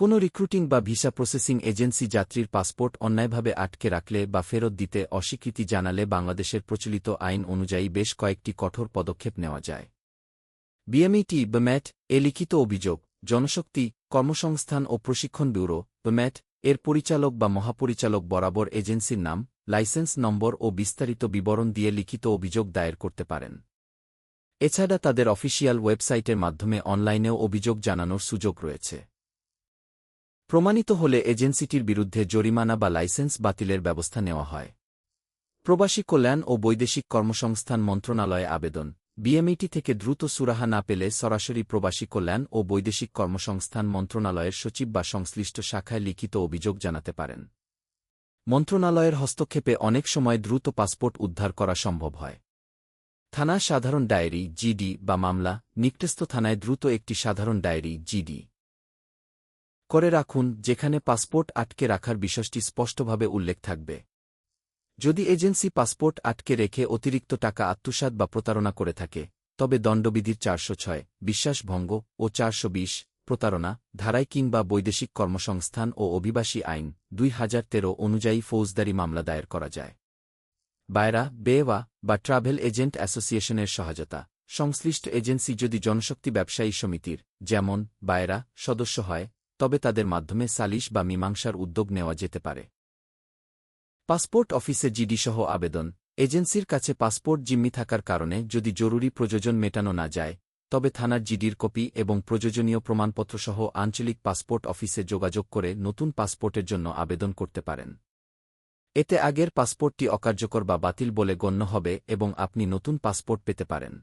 কোনো রিক্রুটিং বা visa processing agency যাত্রীর পাসপোর্ট অন্যায়ভাবে আটকে রাখলে বা ফেরত দিতে অস্বীকৃতি জানালে বাংলাদেশের প্রচলিত আইন অনুযায়ী বেশ কয়েকটি কঠোর পদক্ষেপ নেওয়া যায়। বিএমইটি BMAT এ লিখিত অভিযোগ, জনশক্তি, কর্মসংস্থান ও প্রশিক্ষণ ব্যুরো BMAT এর পরিচালক বা মহাপরিচালক বরাবর এজেন্সির নাম, লাইসেন্স নম্বর ও বিস্তারিত বিবরণ দিয়ে লিখিত অভিযোগ দায়ের করতে পারেন। এছাড়া তাদের অফিসিয়াল ওয়েবসাইটের মাধ্যমে অনলাইনেও অভিযোগ জানানোর সুযোগ রয়েছে। প্রমাণিত হলে এজেন্সিটির বিরুদ্ধে জরিমানা বা লাইসেন্স বাতিলের ব্যবস্থা নেওয়া হয়। প্রবাসী কল্যাণ ও বৈদেশিক কর্মসংস্থান মন্ত্রণালয়ে আবেদন। বিএমইটি থেকে দ্রুত সুরাহা না পেলে সরাসরি প্রবাসী কল্যাণ ও বৈদেশিক কর্মসংস্থান মন্ত্রণালয়ের সচিব বা সংশ্লিষ্ট শাখায় লিখিত অভিযোগ জানাতে পারেন। মন্ত্রণালয়ের হস্তক্ষেপে অনেক সময় দ্রুত পাসপোর্ট উদ্ধার করা সম্ভব হয়। থানা সাধারণ ডায়েরি জিডি বা মামলা, নিকটস্থ থানায় দ্রুত একটি সাধারণ ডায়েরি জিডি করে রাখুন, যেখানে পাসপোর্ট আটকে রাখার বিষয়টি স্পষ্টভাবে উল্লেখ থাকবে। যদি এজেন্সি পাসপোর্ট আটকে রেখে অতিরিক্ত টাকা আত্মসাৎ বা প্রতারণা করে থাকে, তবে দণ্ডবিধির 406 বিশ্বাসভঙ্গ ও 420 প্রতারণা ধারায় কিংবা বৈদেশিক কর্মসংস্থান ও অভিবাসী আইন 2013 অনুযায়ী ফৌজদারি মামলা দায়ের করা যায়। বায়রা, বেওয়া বা ট্রাভেল এজেন্ট অ্যাসোসিয়েশনের সহায়তা। সংশ্লিষ্ট এজেন্সি যদি জনশক্তি ব্যবসায়ী সমিতির, যেমন বায়রা, সদস্য হয়, তবে তাদের মাধ্যমে সালিশ বা মীমাংসার উদ্যোগ নেওয়া যেতে পারে। পাসপোর্ট অফিসে জিডি সহ আবেদন। এজেন্সির কাছে পাসপোর্ট জিম্মি থাকার কারণে যদি জরুরি প্রয়োজন মেটানো না যায়, তবে থানার জিডির কপি এবং প্রয়োজনীয় প্রমাণপত্রসহ আঞ্চলিক পাসপোর্ট অফিসে যোগাযোগ করে নতুন পাসপোর্টের জন্য আবেদন করতে পারেন। এতে আগের পাসপোর্টটি অকার্যকর বা বাতিল বলে গণ্য হবে এবং আপনি নতুন পাসপোর্ট পেতে পারেন।